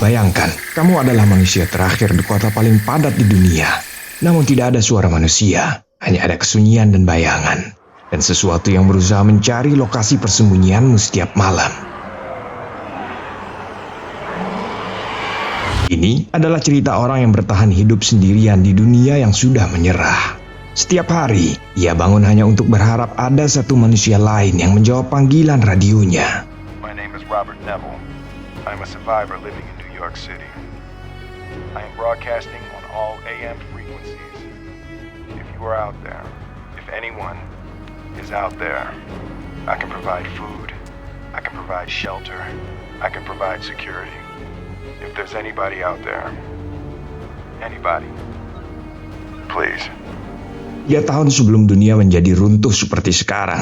Bayangkan, kamu adalah manusia terakhir di kota paling padat di dunia. Namun tidak ada suara manusia, hanya ada kesunyian dan bayangan. Dan sesuatu yang berusaha mencari lokasi persembunyianmu setiap malam. Ini adalah cerita orang yang bertahan hidup sendirian di dunia yang sudah menyerah. Setiap hari, ia bangun hanya untuk berharap ada satu manusia lain yang menjawab panggilan radionya. My name is Robert Neville. I'm a survivor living in New York City. I am broadcasting on all AM frequencies. If you are out there, if anyone is out there, I can provide food, I can provide shelter, I can provide security. If there's anybody out there, anybody, please. 3 tahun sebelum dunia menjadi runtuh seperti sekarang,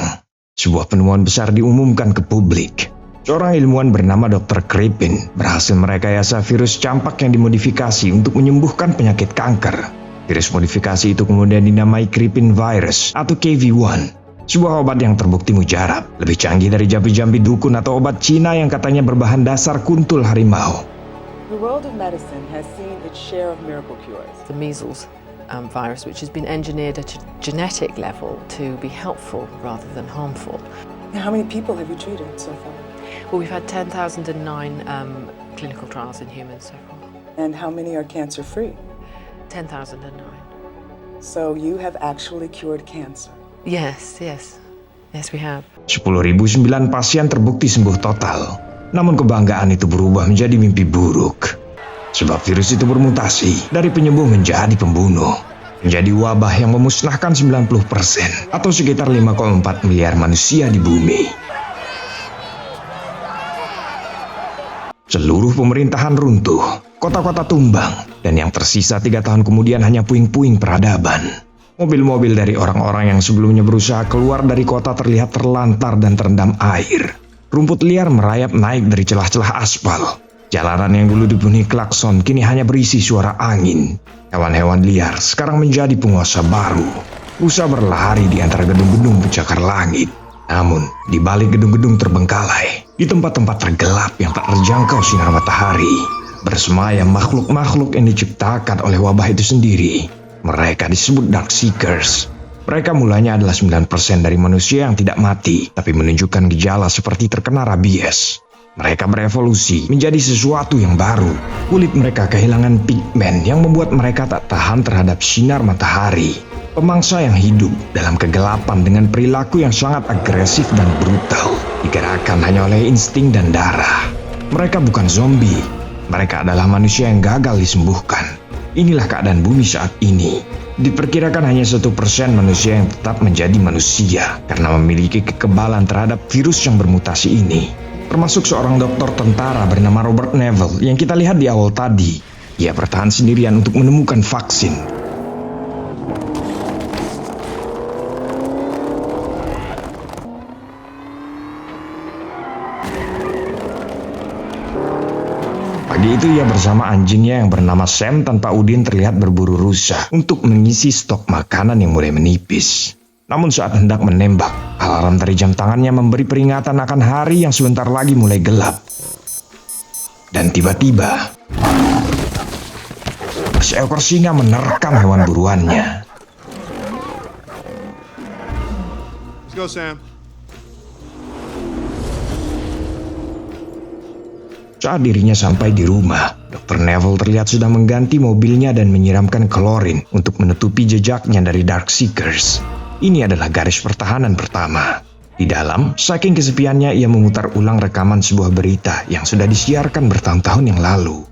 sebuah penemuan besar diumumkan ke publik. Seorang ilmuwan bernama Dr. Crippen berhasil merekayasa virus campak yang dimodifikasi untuk menyembuhkan penyakit kanker. Virus modifikasi itu kemudian dinamai Crippen virus atau KV1. Sebuah obat yang terbukti mujarab, lebih canggih dari jampi-jampi dukun atau obat Cina yang katanya berbahan dasar kuntul harimau. The world of medicine has seen its share of miracle cures. The measles virus, which has been engineered at a genetic level to be helpful rather than harmful. Now, how many people have you treated so far? Well, we've had 10,009 clinical trials in humans so far. And how many are cancer-free? 10,009. So you have actually cured cancer? Yes, we have. 10.009 pasien terbukti sembuh total. Namun kebanggaan itu berubah menjadi mimpi buruk. Sebab virus itu bermutasi dari penyembuh menjadi pembunuh. Menjadi wabah yang memusnahkan 90% atau sekitar 5,4 miliar manusia di bumi. Seluruh pemerintahan runtuh, kota-kota tumbang, dan yang tersisa 3 tahun kemudian hanya puing-puing peradaban. Mobil-mobil dari orang-orang yang sebelumnya berusaha keluar dari kota terlihat terlantar dan terendam air. Rumput liar merayap naik dari celah-celah aspal. Jalanan yang dulu dipenuhi klakson kini hanya berisi suara angin. Hewan-hewan liar sekarang menjadi penguasa baru. Rusa berlari di antara gedung-gedung pencakar langit. Namun, di balik gedung-gedung terbengkalai, di tempat-tempat tergelap yang tak terjangkau sinar matahari, bersemayam makhluk-makhluk yang diciptakan oleh wabah itu sendiri. Mereka disebut Darkseekers. Mereka mulanya adalah 9% dari manusia yang tidak mati, tapi menunjukkan gejala seperti terkena rabies. Mereka berevolusi menjadi sesuatu yang baru. Kulit mereka kehilangan pigmen yang membuat mereka tak tahan terhadap sinar matahari. Pemangsa yang hidup dalam kegelapan dengan perilaku yang sangat agresif dan brutal, digerakkan hanya oleh insting dan darah. Mereka bukan zombie, mereka adalah manusia yang gagal disembuhkan. Inilah keadaan bumi saat ini. Diperkirakan hanya 1% manusia yang tetap menjadi manusia karena memiliki kekebalan terhadap virus yang bermutasi ini. Termasuk seorang dokter tentara bernama Robert Neville yang kita lihat di awal tadi. Ia bertahan sendirian untuk menemukan vaksin. Pagi itu ia bersama anjingnya yang bernama Sam tanpa Udin terlihat berburu rusa untuk mengisi stok makanan yang mulai menipis. Namun saat hendak menembak, alarm dari jam tangannya memberi peringatan akan hari yang sebentar lagi mulai gelap. Dan tiba-tiba, seekor singa menerkam hewan buruannya. Let's go, Sam. Saat dirinya sampai di rumah, Dr. Neville terlihat sudah mengganti mobilnya dan menyiramkan klorin untuk menutupi jejaknya dari Darkseekers. Ini adalah garis pertahanan pertama. Di dalam, saking kesepiannya ia memutar ulang rekaman sebuah berita yang sudah disiarkan bertahun-tahun yang lalu.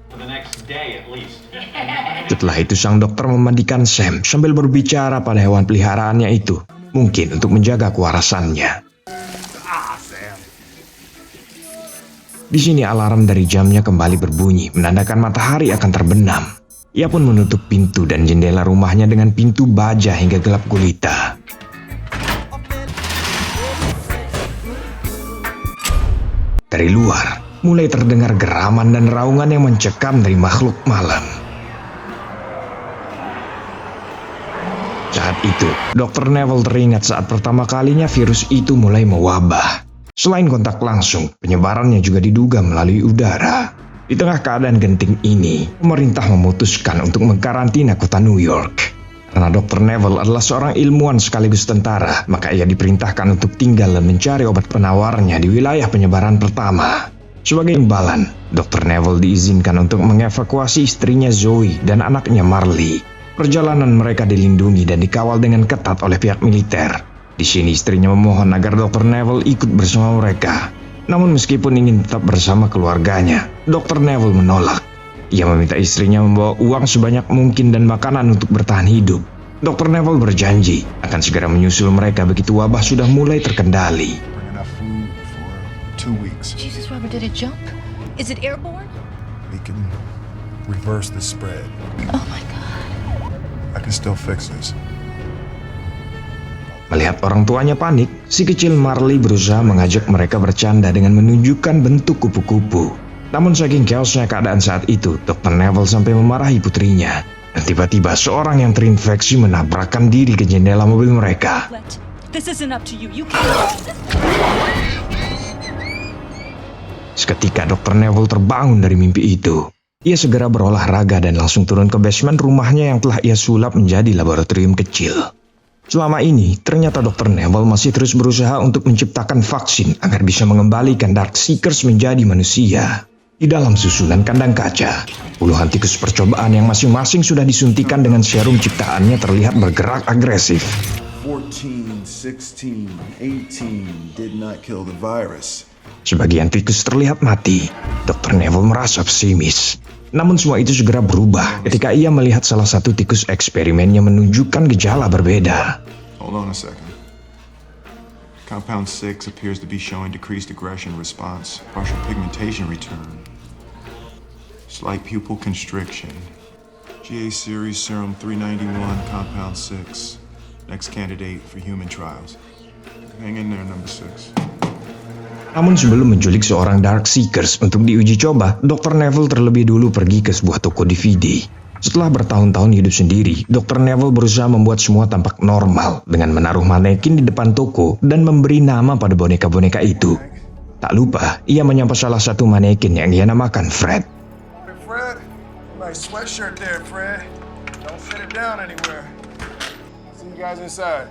Setelah itu sang dokter memandikan Sam sambil berbicara pada hewan peliharaannya itu, mungkin untuk menjaga kewarasannya. Di sini alarm dari jamnya kembali berbunyi, menandakan matahari akan terbenam. Ia pun menutup pintu dan jendela rumahnya dengan pintu baja hingga gelap gulita. Dari luar, mulai terdengar geraman dan raungan yang mencekam dari makhluk malam. Saat itu, Dr. Neville teringat saat pertama kalinya virus itu mulai mewabah. Selain kontak langsung, penyebarannya juga diduga melalui udara. Di tengah keadaan genting ini, pemerintah memutuskan untuk mengkarantina kota New York. Karena Dr. Neville adalah seorang ilmuwan sekaligus tentara, maka ia diperintahkan untuk tinggal dan mencari obat penawarnya di wilayah penyebaran pertama. Sebagai imbalan, Dr. Neville diizinkan untuk mengevakuasi istrinya Zoe dan anaknya Marley. Perjalanan mereka dilindungi dan dikawal dengan ketat oleh pihak militer. Di sini istrinya memohon agar Dr. Neville ikut bersama mereka. Namun meskipun ingin tetap bersama keluarganya, Dr. Neville menolak. Ia meminta istrinya membawa uang sebanyak mungkin dan makanan untuk bertahan hidup. Dr. Neville berjanji akan segera menyusul mereka begitu wabah sudah mulai terkendali. Bring enough food for 2 weeks. Jesus, Robert, did it jump? Is it airborne? We can reverse the spread. Oh my God. I can still fix this. Melihat orang tuanya panik, si kecil Marley berusaha mengajak mereka bercanda dengan menunjukkan bentuk kupu-kupu. Namun saking chaosnya keadaan saat itu, Dr. Neville sampai memarahi putrinya. Dan tiba-tiba seorang yang terinfeksi menabrakkan diri ke jendela mobil mereka. This isn't up to you. You can't. Seketika Dr. Neville terbangun dari mimpi itu. Ia segera berolahraga dan langsung turun ke basement rumahnya yang telah ia sulap menjadi laboratorium kecil. Selama ini, ternyata Dr. Neville masih terus berusaha untuk menciptakan vaksin agar bisa mengembalikan Darkseekers menjadi manusia. Di dalam susunan kandang kaca, puluhan tikus percobaan yang masing-masing sudah disuntikan dengan serum ciptaannya terlihat bergerak agresif. 14, 16, 18 did not kill the virus. Sebagian tikus terlihat mati. Dr. Neville merasa pesimis. Namun semua itu segera berubah ketika ia melihat salah satu tikus eksperimennya menunjukkan gejala berbeda. Hold on a second. Compound 6 appears to be showing decreased aggression response, partial pigmentation return, slight pupil constriction. GA series serum 391, compound 6. Next candidate for human trials. Hang in there, number 6. Namun sebelum menculik seorang Darkseekers untuk diuji coba, Dr. Neville terlebih dulu pergi ke sebuah toko DVD. Setelah bertahun-tahun hidup sendiri, Dr. Neville berusaha membuat semua tampak normal dengan menaruh manekin di depan toko dan memberi nama pada boneka-boneka itu. Tak lupa, ia menyapa salah satu manekin yang ia namakan Fred. Hey, Fred. Nice sweatshirt there, Fred. Don't fit it down anywhere. See you guys inside.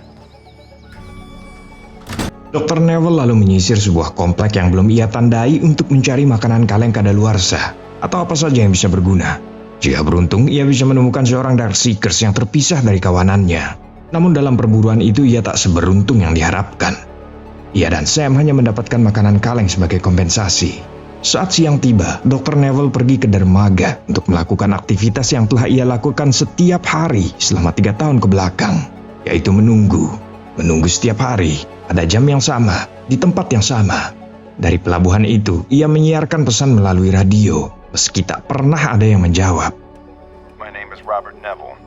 Dr. Neville lalu menyisir sebuah komplek yang belum ia tandai untuk mencari makanan kaleng kadaluarsa atau apa saja yang bisa berguna. Jika beruntung, ia bisa menemukan seorang Darkseekers yang terpisah dari kawanannya. Namun dalam perburuan itu ia tak seberuntung yang diharapkan. Ia dan Sam hanya mendapatkan makanan kaleng sebagai kompensasi. Saat siang tiba, Dr. Neville pergi ke dermaga untuk melakukan aktivitas yang telah ia lakukan setiap hari selama 3 tahun kebelakang, yaitu menunggu. Menunggu setiap hari, pada jam yang sama, di tempat yang sama. Dari pelabuhan itu, ia menyiarkan pesan melalui radio, meski tak pernah ada yang menjawab. My name is Robert Neville.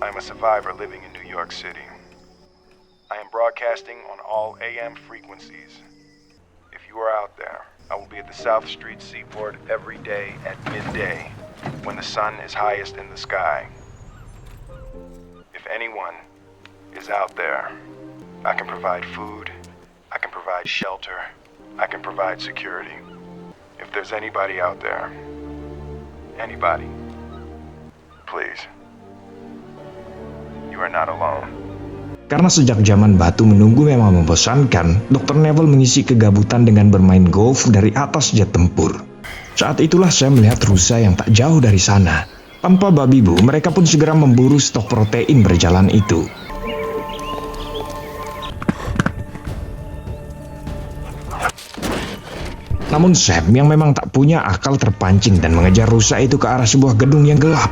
I'm a survivor living in New York City. I am broadcasting on all AM frequencies. If you are out there, I will be at the South Street Seaport every day at midday, when the sun is highest in the sky. If anyone is out there, I can provide food, I can provide shelter, I can provide security. If there's anybody out there, anybody, please, you are not alone. Karena sejak zaman batu menunggu memang membosankan, Dr. Neville mengisi kegabutan dengan bermain golf dari atas jet tempur. Saat itulah saya melihat rusa yang tak jauh dari sana. Tanpa babi bu, mereka pun segera memburu stok protein berjalan itu. Namun Sam yang memang tak punya akal terpancing dan mengejar rusa itu ke arah sebuah gedung yang gelap.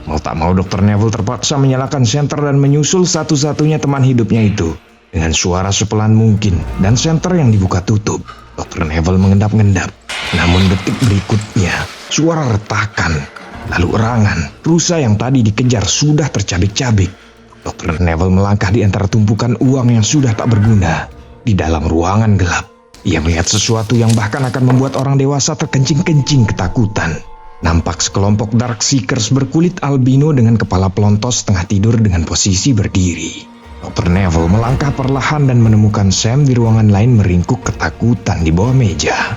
Mau tak mau Dr. Neville terpaksa menyalakan senter dan menyusul satu-satunya teman hidupnya itu. Dengan suara sepelan mungkin dan senter yang dibuka tutup, Dr. Neville mengendap-endap. Namun detik berikutnya, suara retakan, lalu erangan, rusa yang tadi dikejar sudah tercabik-cabik. Dr. Neville melangkah di antara tumpukan uang yang sudah tak berguna. Di dalam ruangan gelap, ia melihat sesuatu yang bahkan akan membuat orang dewasa terkencing-kencing ketakutan. Nampak sekelompok Darkseekers berkulit albino dengan kepala pelontos tengah tidur dengan posisi berdiri. Dr. Neville melangkah perlahan dan menemukan Sam di ruangan lain meringkuk ketakutan di bawah meja.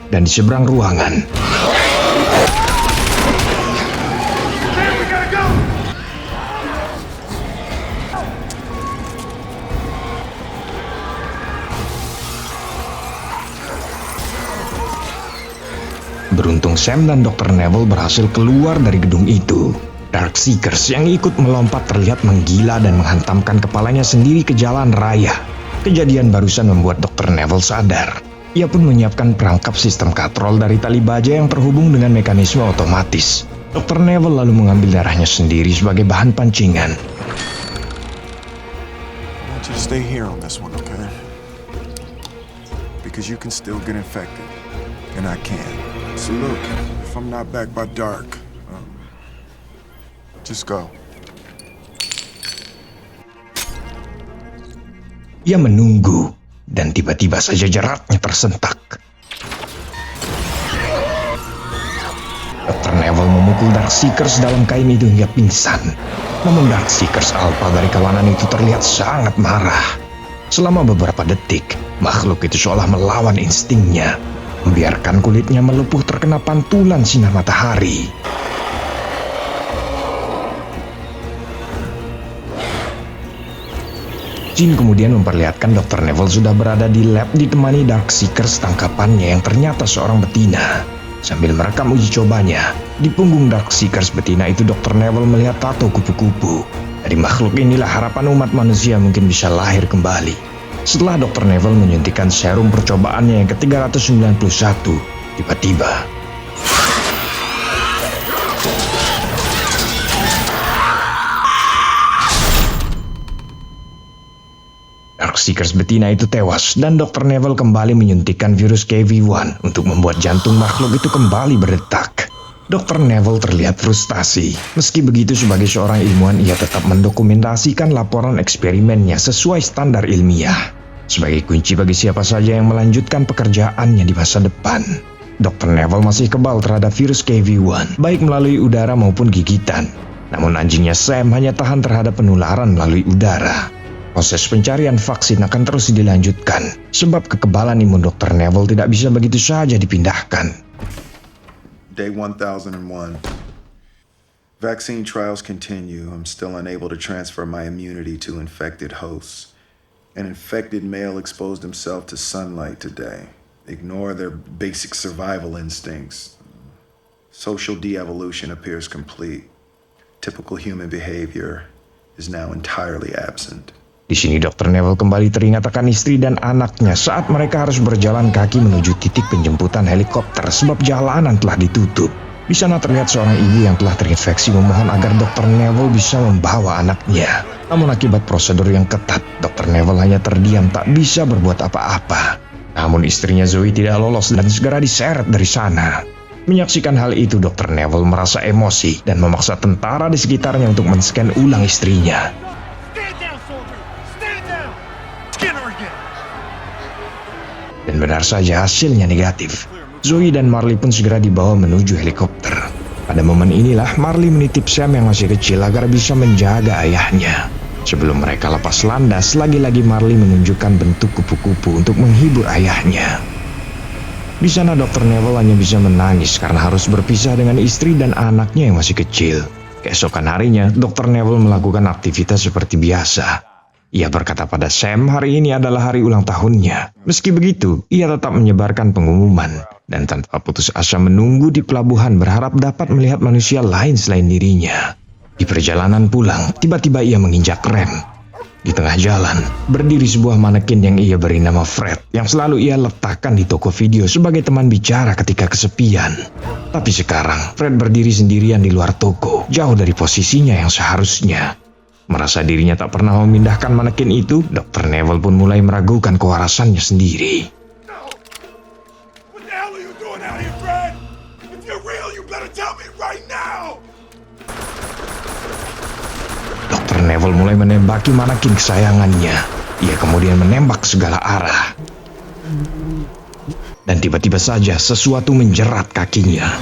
Dan di seberang ruangan, beruntung Sam dan Dr. Neville berhasil keluar dari gedung itu. Darkseekers yang ikut melompat terlihat menggila dan menghantamkan kepalanya sendiri ke jalan raya. Kejadian barusan membuat Dr. Neville sadar. Ia pun menyiapkan perangkap sistem katrol dari tali baja yang terhubung dengan mekanisme otomatis. Dr. Neville lalu mengambil darahnya sendiri sebagai bahan pancingan. I want you to stay here on this one, okay? Because you can still get infected, and I can. So look, if I'm not back by dark, just go. Ia menunggu, dan tiba-tiba saja jeratnya tersentak. Dr. Neville memukul Darkseekers dalam kain itu hingga pingsan. Namun Darkseekers Alpha dari kawanan itu terlihat sangat marah. Selama beberapa detik, makhluk itu seolah melawan instingnya, membiarkan kulitnya melepuh terkena pantulan sinar matahari. Jin kemudian memperlihatkan Dr. Neville sudah berada di lab ditemani Darkseekers tangkapannya yang ternyata seorang betina. Sambil merekam uji cobanya, di punggung Darkseekers betina itu Dr. Neville melihat tato kupu-kupu. Dari makhluk inilah harapan umat manusia mungkin bisa lahir kembali. Setelah Dr. Neville menyuntikkan serum percobaannya yang ke-391, tiba-tiba Darkseekers betina itu tewas dan Dr. Neville kembali menyuntikkan virus KV-1 untuk membuat jantung makhluk itu kembali berdetak. Dr. Neville terlihat frustasi. Meski begitu, sebagai seorang ilmuwan ia tetap mendokumentasikan laporan eksperimennya sesuai standar ilmiah. Sebagai kunci bagi siapa saja yang melanjutkan pekerjaannya di masa depan. Dr. Neville masih kebal terhadap virus KV-1, baik melalui udara maupun gigitan. Namun anjingnya Sam hanya tahan terhadap penularan melalui udara. Proses pencarian vaksin akan terus dilanjutkan, sebab kekebalan imun Dr. Neville tidak bisa begitu saja dipindahkan. Day 1001. Vaccine trials continue. I'm still unable to transfer my immunity to infected hosts. An infected male exposed himself to sunlight today. Ignore their basic survival instincts. Social de-evolution appears complete. Typical human behavior is now entirely absent. Di sini Dr. Neville kembali teringat akan istri dan anaknya saat mereka harus berjalan kaki menuju titik penjemputan helikopter sebab jalanan telah ditutup. Di sana terlihat seorang ibu yang telah terinfeksi memohon agar Dr. Neville bisa membawa anaknya. Namun akibat prosedur yang ketat, Dr. Neville hanya terdiam tak bisa berbuat apa-apa. Namun istrinya Zoe tidak lolos dan segera diseret dari sana. Menyaksikan hal itu, Dr. Neville merasa emosi dan memaksa tentara di sekitarnya untuk men-scan ulang istrinya. Dan benar saja hasilnya negatif. Zoe dan Marley pun segera dibawa menuju helikopter. Pada momen inilah Marley menitip Sam yang masih kecil agar bisa menjaga ayahnya. Sebelum mereka lepas landas, lagi-lagi Marley menunjukkan bentuk kupu-kupu untuk menghibur ayahnya. Di sana Dr. Neville hanya bisa menangis karena harus berpisah dengan istri dan anaknya yang masih kecil. Keesokan harinya, Dr. Neville melakukan aktivitas seperti biasa. Ia berkata pada Sam hari ini adalah hari ulang tahunnya. Meski begitu, ia tetap menyebarkan pengumuman dan tanpa putus asa menunggu di pelabuhan berharap dapat melihat manusia lain selain dirinya. Di perjalanan pulang, tiba-tiba ia menginjak rem. Di tengah jalan, berdiri sebuah manekin yang ia beri nama Fred, yang selalu ia letakkan di toko video sebagai teman bicara ketika kesepian. Tapi sekarang, Fred berdiri sendirian di luar toko, jauh dari posisinya yang seharusnya. Merasa dirinya tak pernah memindahkan manekin itu, Dr. Neville pun mulai meragukan kewarasannya sendiri. What the hell are you doing out here, Fred? If you're real, you better tell me right now! Dr. Neville mulai menembaki manekin kesayangannya. Ia kemudian menembak segala arah. Dan tiba-tiba saja sesuatu menjerat kakinya.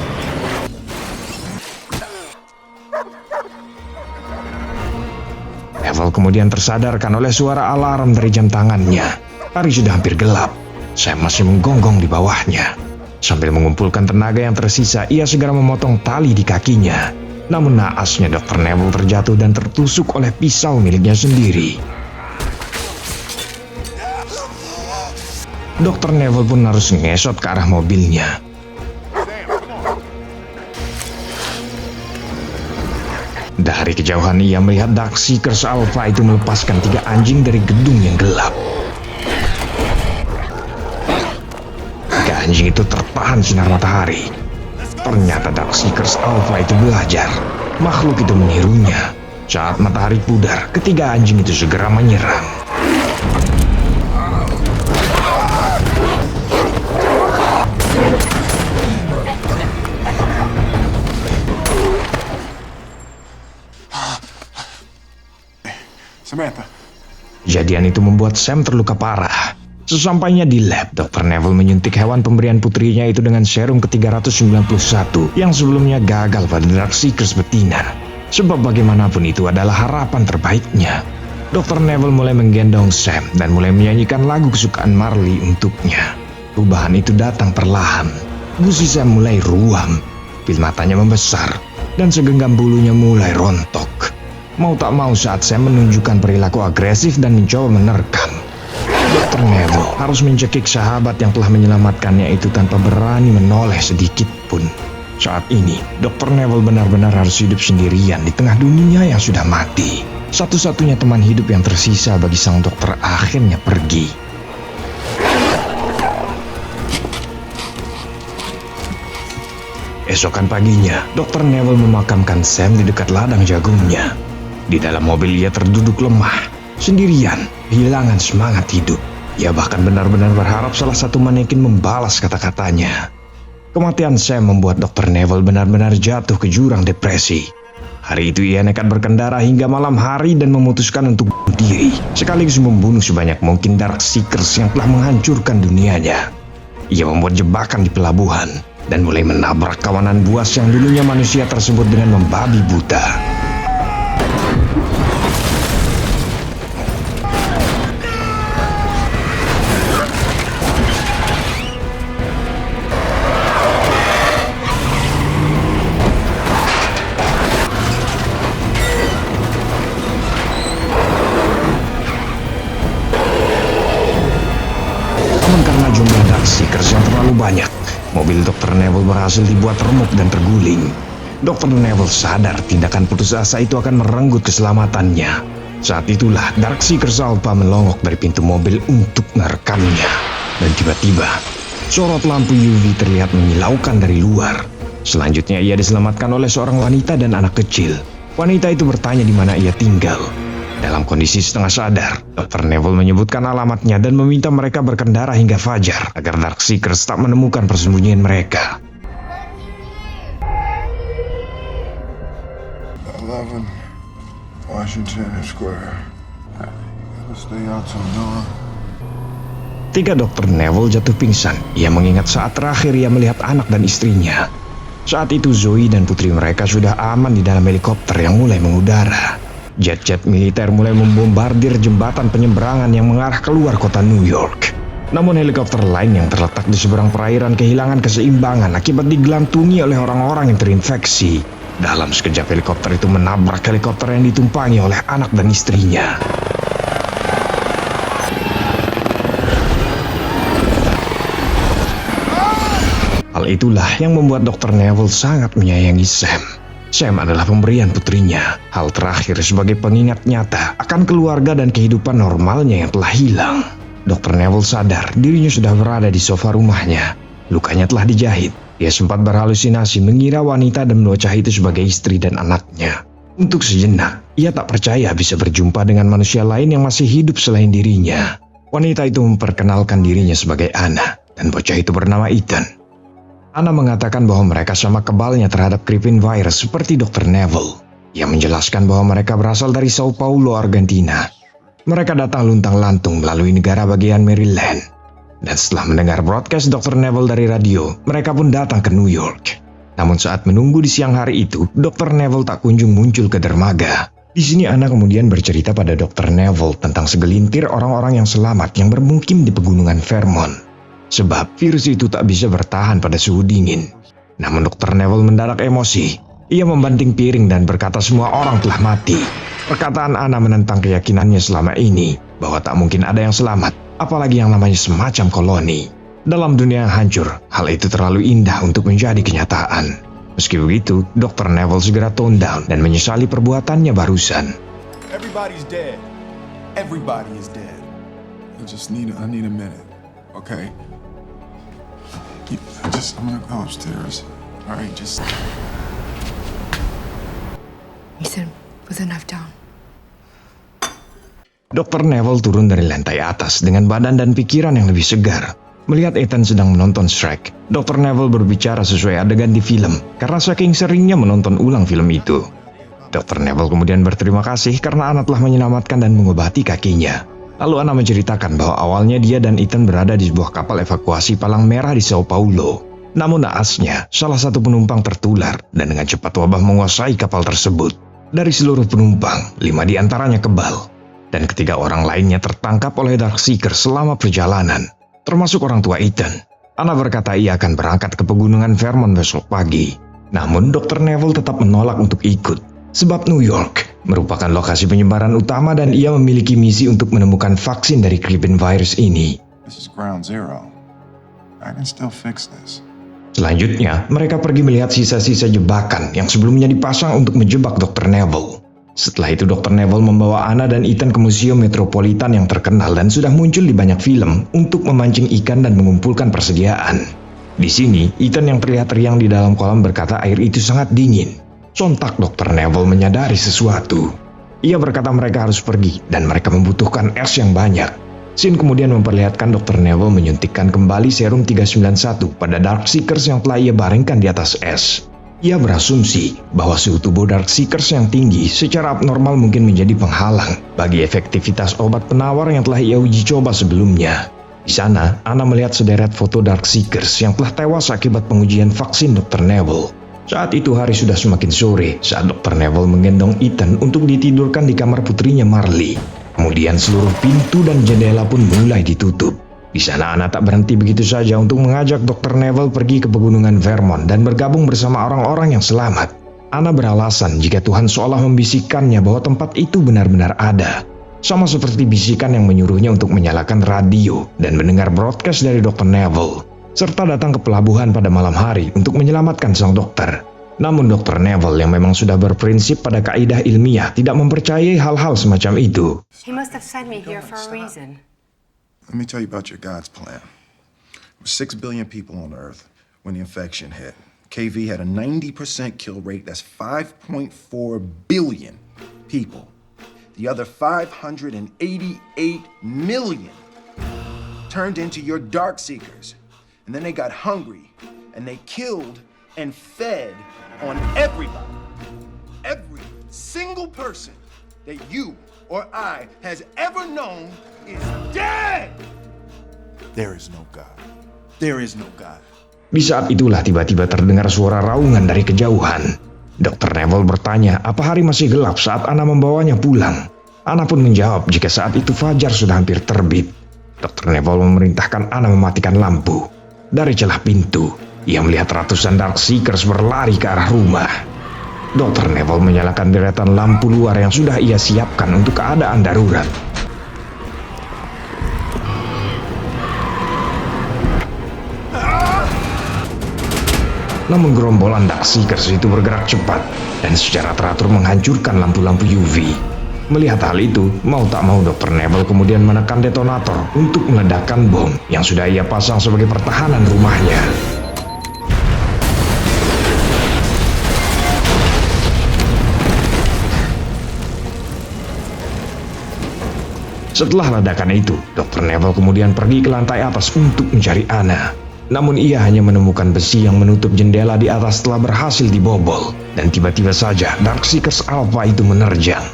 kemudian tersadarkan oleh suara alarm dari jam tangannya. Hari sudah hampir gelap. Sam masih menggonggong di bawahnya. Sambil mengumpulkan tenaga yang tersisa, ia segera memotong tali di kakinya. Namun naasnya Dr. Neville terjatuh dan tertusuk oleh pisau miliknya sendiri. Dr. Neville pun harus ngesot ke arah mobilnya. Dari kejauhan ia melihat Darkseekers Alpha itu melepaskan 3 anjing dari gedung yang gelap. 3 anjing itu tertahan sinar matahari. Ternyata Darkseekers Alpha itu belajar. Makhluk itu menirunya. Saat matahari pudar, 3 anjing itu segera menyerang. Samantha. Kejadian itu membuat Sam terluka parah. Sesampainya di lab, Dr. Neville menyuntik hewan pemberian putrinya itu dengan serum ke-391 yang sebelumnya gagal pada Darkseekers betina. Sebab bagaimanapun itu adalah harapan terbaiknya. Dr. Neville mulai menggendong Sam dan mulai menyanyikan lagu kesukaan Marley untuknya. Perubahan itu datang perlahan. Gusi Sam mulai ruam, pil matanya membesar, dan segenggam bulunya mulai rontok. Mau tak mau saat Sam menunjukkan perilaku agresif dan mencoba menerkam, Dr. Neville harus mencekik sahabat yang telah menyelamatkannya itu tanpa berani menoleh sedikit pun. Saat ini, Dr. Neville benar-benar harus hidup sendirian di tengah dunia yang sudah mati. Satu-satunya teman hidup yang tersisa bagi sang dokter akhirnya pergi. Esokan paginya, Dr. Neville memakamkan Sam di dekat ladang jagungnya. Di dalam mobil ia terduduk lemah, sendirian, kehilangan semangat hidup. Ia bahkan benar-benar berharap salah satu manekin membalas kata-katanya. Kematian Sam membuat Dr. Neville benar-benar jatuh ke jurang depresi. Hari itu ia nekat berkendara hingga malam hari dan memutuskan untuk bunuh diri, sekaligus membunuh sebanyak mungkin Darkseekers yang telah menghancurkan dunianya. Ia membuat jebakan di pelabuhan dan mulai menabrak kawanan buas yang dulunya manusia tersebut dengan membabi buta. Namun karena jumlah Darkseekers yang terlalu banyak, mobil Dr. Neville berhasil dibuat remuk dan terguling. Dr. Neville sadar tindakan putus asa itu akan merenggut keselamatannya. Saat itulah Darkseekers Alpha melongok dari pintu mobil untuk merekamnya. Dan tiba-tiba, sorot lampu UV terlihat menyilaukan dari luar. Selanjutnya ia diselamatkan oleh seorang wanita dan anak kecil. Wanita itu bertanya di mana ia tinggal. Dalam kondisi setengah sadar, Dr. Neville menyebutkan alamatnya dan meminta mereka berkendara hingga fajar agar Darkseekers tak menemukan persembunyian mereka. 11 Washington Square. Let's stay out till dawn. 3 Dr. Neville jatuh pingsan. Ia mengingat saat terakhir ia melihat anak dan istrinya. Saat itu Zoe dan putri mereka sudah aman di dalam helikopter yang mulai mengudara. Jet-jet militer mulai membombardir jembatan penyeberangan yang mengarah keluar kota New York. Namun helikopter lain yang terletak di seberang perairan kehilangan keseimbangan akibat digelantungi oleh orang-orang yang terinfeksi. Dalam sekejap helikopter itu menabrak helikopter yang ditumpangi oleh anak dan istrinya. Hal itulah yang membuat Dr. Neville sangat menyayangi Sam. Sam adalah pemberian putrinya, hal terakhir sebagai pengingat nyata akan keluarga dan kehidupan normalnya yang telah hilang. Dr. Neville sadar dirinya sudah berada di sofa rumahnya. Lukanya telah dijahit. Ia sempat berhalusinasi mengira wanita dan bocah itu sebagai istri dan anaknya. Untuk sejenak, ia tak percaya bisa berjumpa dengan manusia lain yang masih hidup selain dirinya. Wanita itu memperkenalkan dirinya sebagai Anna, dan bocah itu bernama Ethan. Anna mengatakan bahwa mereka sama kebalnya terhadap Crippin virus seperti Dr. Neville. Ia menjelaskan bahwa mereka berasal dari Sao Paulo, Argentina. Mereka datang luntang-lantung melalui negara bagian Maryland. Dan setelah mendengar broadcast Dr. Neville dari radio, mereka pun datang ke New York. Namun saat menunggu di siang hari itu, Dr. Neville tak kunjung muncul ke dermaga. Di sini Anna kemudian bercerita pada Dr. Neville tentang segelintir orang-orang yang selamat yang bermukim di pegunungan Vermont. Sebab virus itu tak bisa bertahan pada suhu dingin. Namun Dr. Neville mendadak emosi. Ia membanting piring dan berkata semua orang telah mati. Perkataan Anna menentang keyakinannya selama ini bahwa tak mungkin ada yang selamat, apalagi yang namanya semacam koloni. Dalam dunia yang hancur, hal itu terlalu indah untuk menjadi kenyataan. Meski begitu, Dr. Neville segera tone down dan menyesali perbuatannya barusan. Everybody's dead. Everybody is dead. I need a minute, okay? I'm gonna go upstairs. All right, just. Ethan, put the knife down. Dr. Neville turun dari lantai atas dengan badan dan pikiran yang lebih segar. Melihat Ethan sedang menonton Shrek, Dr. Neville berbicara sesuai adegan di film karena saking seringnya menonton ulang film itu. Dr. Neville kemudian berterima kasih karena Anna telah menyelamatkan dan mengobati kakinya. Lalu Anna menceritakan bahwa awalnya dia dan Ethan berada di sebuah kapal evakuasi palang merah di Sao Paulo. Namun naasnya, salah satu penumpang tertular dan dengan cepat wabah menguasai kapal tersebut. Dari seluruh penumpang, 5 diantaranya kebal. Dan ketiga orang lainnya tertangkap oleh Darkseeker selama perjalanan. Termasuk orang tua Ethan. Anna berkata ia akan berangkat ke pegunungan Vermont besok pagi. Namun Dr. Neville tetap menolak untuk ikut. Sebab New York merupakan lokasi penyebaran utama dan ia memiliki misi untuk menemukan vaksin dari Gripen virus ini. This is ground zero. I can still fix this. Selanjutnya, mereka pergi melihat sisa-sisa jebakan yang sebelumnya dipasang untuk menjebak Dr. Neville. Setelah itu Dr. Neville membawa Anna dan Ethan ke Museum Metropolitan yang terkenal dan sudah muncul di banyak film untuk memancing ikan dan mengumpulkan persediaan. Di sini, Ethan yang terlihat riang di dalam kolam berkata air itu sangat dingin. Sontak Dr. Neville menyadari sesuatu. Ia berkata mereka harus pergi dan mereka membutuhkan es yang banyak. Scene kemudian memperlihatkan Dr. Neville menyuntikkan kembali serum 391 pada Darkseekers yang telah ia baringkan di atas es. Ia berasumsi bahwa suhu tubuh Darkseekers yang tinggi secara abnormal mungkin menjadi penghalang bagi efektivitas obat penawar yang telah ia uji coba sebelumnya. Di sana, Anna melihat sederet foto Darkseekers yang telah tewas akibat pengujian vaksin Dr. Neville. Saat itu hari sudah semakin sore saat Dr. Neville menggendong Ethan untuk ditidurkan di kamar putrinya Marley. Kemudian seluruh pintu dan jendela pun mulai ditutup. Di sana Anna tak berhenti begitu saja untuk mengajak Dr. Neville pergi ke pegunungan Vermont dan bergabung bersama orang-orang yang selamat. Anna beralasan jika Tuhan seolah membisikkannya bahwa tempat itu benar-benar ada. Sama seperti bisikan yang menyuruhnya untuk menyalakan radio dan mendengar broadcast dari Dr. Neville. Serta datang ke pelabuhan pada malam hari untuk menyelamatkan sang dokter. Namun Dr. Neville yang memang sudah berprinsip pada kaidah ilmiah tidak mempercayai hal-hal semacam itu. He must have sent me here for a reason. Let me tell you about your God's plan. There were 6 billion people on Earth when the infection hit. KV had a 90% kill rate. That's 5.4 billion people. The other 588 million turned into your Darkseekers. And then they got hungry and they killed and fed on everybody. Every single person that you or I has ever known is dead. There is no God. There is no God. Di saat itulah tiba-tiba terdengar suara raungan dari kejauhan. Dr. Neville bertanya apa hari masih gelap saat Anna membawanya pulang. Anna pun menjawab jika saat itu fajar sudah hampir terbit. Dr. Neville memerintahkan Anna mematikan lampu. Dari celah pintu, ia melihat ratusan Darkseekers berlari ke arah rumah. Dr. Neville menyalakan deretan lampu luar yang sudah ia siapkan untuk keadaan darurat. Namun gerombolan Darkseekers itu bergerak cepat dan secara teratur menghancurkan lampu-lampu UV. Melihat hal itu, mau tak mau Dr. Neville kemudian menekan detonator untuk meledakkan bom yang sudah ia pasang sebagai pertahanan rumahnya. Setelah ledakan itu, Dr. Neville kemudian pergi ke lantai atas untuk mencari Anna. Namun ia hanya menemukan besi yang menutup jendela di atas telah berhasil dibobol. Dan tiba-tiba saja Darkseekers Alpha itu menerjang.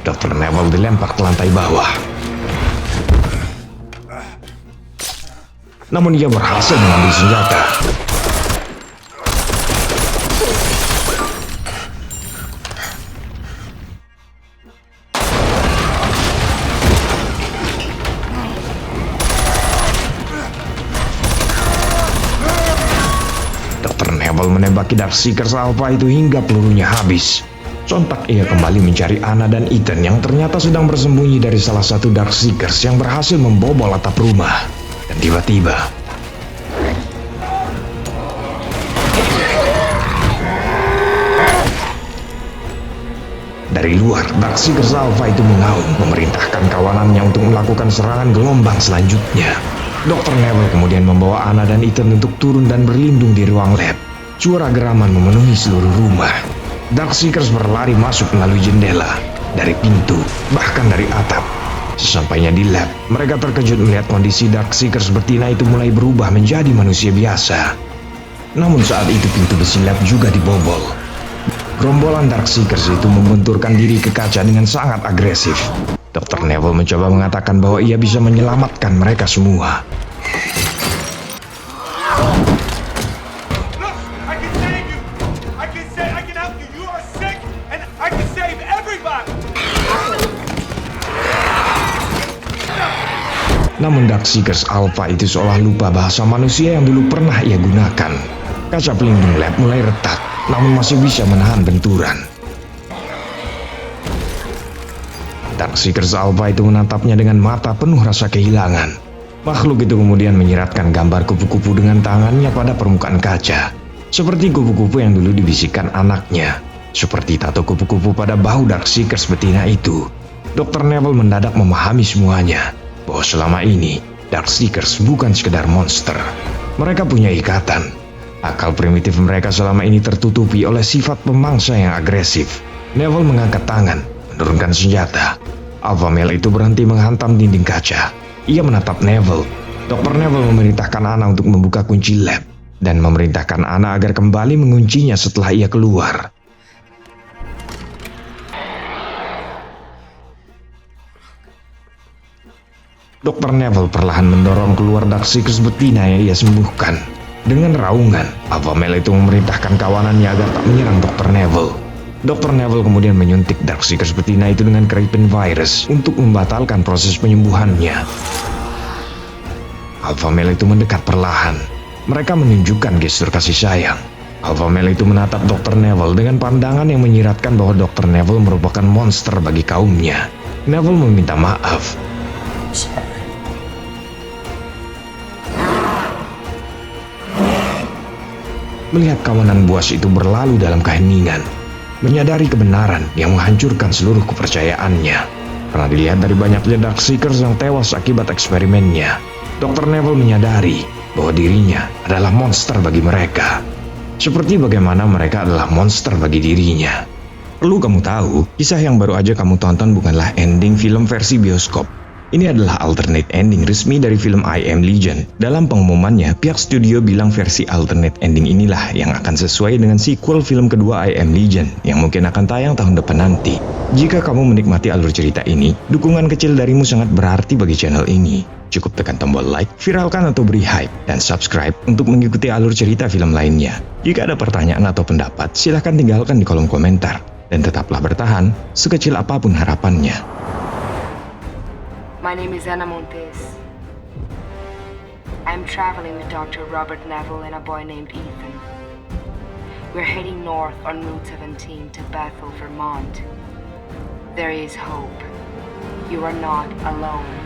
Dr. Neville dilempar ke lantai bawah. namun ia berhasil mengambil senjata. Dr. Neville menembaki Darkseekers Alpha itu hingga pelurunya habis. Sontak ia kembali mencari Anna dan Ethan yang ternyata sedang bersembunyi dari salah satu Darkseekers yang berhasil membobol atap rumah. Dan tiba-tiba dari luar, Darkseekers Alpha itu mengaum memerintahkan kawanannya untuk melakukan serangan gelombang selanjutnya. Dr. Neville kemudian membawa Anna dan Ethan untuk turun dan berlindung di ruang lab. Suara geraman memenuhi seluruh rumah. Darkseekers berlari masuk melalui jendela, dari pintu, bahkan dari atap. Sesampainya di lab, mereka terkejut melihat kondisi Darkseekers betina itu mulai berubah menjadi manusia biasa. Namun saat itu pintu besi lab juga dibobol. Gerombolan Darkseekers itu membenturkan diri ke kaca dengan sangat agresif. Dr. Neville mencoba mengatakan bahwa ia bisa menyelamatkan mereka semua. Look, I can save you. I can help you. You are sick, and I can save everybody. Namun Darkseekers Alpha itu seolah lupa bahasa manusia yang dulu pernah ia gunakan. Kaca pelindung lab mulai retak, namun masih bisa menahan benturan. Darkseekers Alpha itu menatapnya dengan mata penuh rasa kehilangan. Makhluk itu kemudian menyiratkan gambar kupu-kupu dengan tangannya pada permukaan kaca. Seperti kupu-kupu yang dulu dibisikkan anaknya. Seperti tato kupu-kupu pada bahu Darkseekers betina itu. Dr. Neville mendadak memahami semuanya. Bahwa selama ini, Darkseekers bukan sekedar monster. Mereka punya ikatan. Akal primitif mereka selama ini tertutupi oleh sifat pemangsa yang agresif. Neville mengangkat tangan, menurunkan senjata. Alpha male itu berhenti menghantam dinding kaca. Ia menatap Neville. Dr. Neville memerintahkan Anna untuk membuka kunci lab dan memerintahkan Anna agar kembali menguncinya setelah ia keluar. Dr. Neville perlahan mendorong keluar Darkseekers betina yang ia sembuhkan. Dengan raungan, Alpha male itu memerintahkan kawanannya agar tak menyerang Dr. Neville. Dr. Neville kemudian menyuntik Darkseekers betina itu dengan Kraven virus untuk membatalkan proses penyembuhannya. Alpha male itu mendekat perlahan. Mereka menunjukkan gestur kasih sayang. Alpha male itu menatap Dr. Neville dengan pandangan yang menyiratkan bahwa Dr. Neville merupakan monster bagi kaumnya. Neville meminta maaf. Melihat kawanan buas itu berlalu dalam keheningan, menyadari kebenaran yang menghancurkan seluruh kepercayaannya. Karena dilihat dari banyaknya Darkseekers yang tewas akibat eksperimennya, Dr. Neville menyadari bahwa dirinya adalah monster bagi mereka. Seperti bagaimana mereka adalah monster bagi dirinya. Perlu kamu tahu, kisah yang baru aja kamu tonton bukanlah ending film versi bioskop. Ini adalah alternate ending resmi dari film I Am Legend. Dalam pengumumannya, pihak studio bilang versi alternate ending inilah yang akan sesuai dengan sequel film kedua I Am Legend yang mungkin akan tayang tahun depan nanti. Jika kamu menikmati alur cerita ini, dukungan kecil darimu sangat berarti bagi channel ini. Cukup tekan tombol like, viralkan atau beri hype, dan subscribe untuk mengikuti alur cerita film lainnya. Jika ada pertanyaan atau pendapat, silahkan tinggalkan di kolom komentar. Dan tetaplah bertahan, sekecil apapun harapannya. My name is Anna Montes. I'm traveling with Dr. Robert Neville and a boy named Ethan. We're heading north on Route 17 to Bethel, Vermont. There is hope. You are not alone.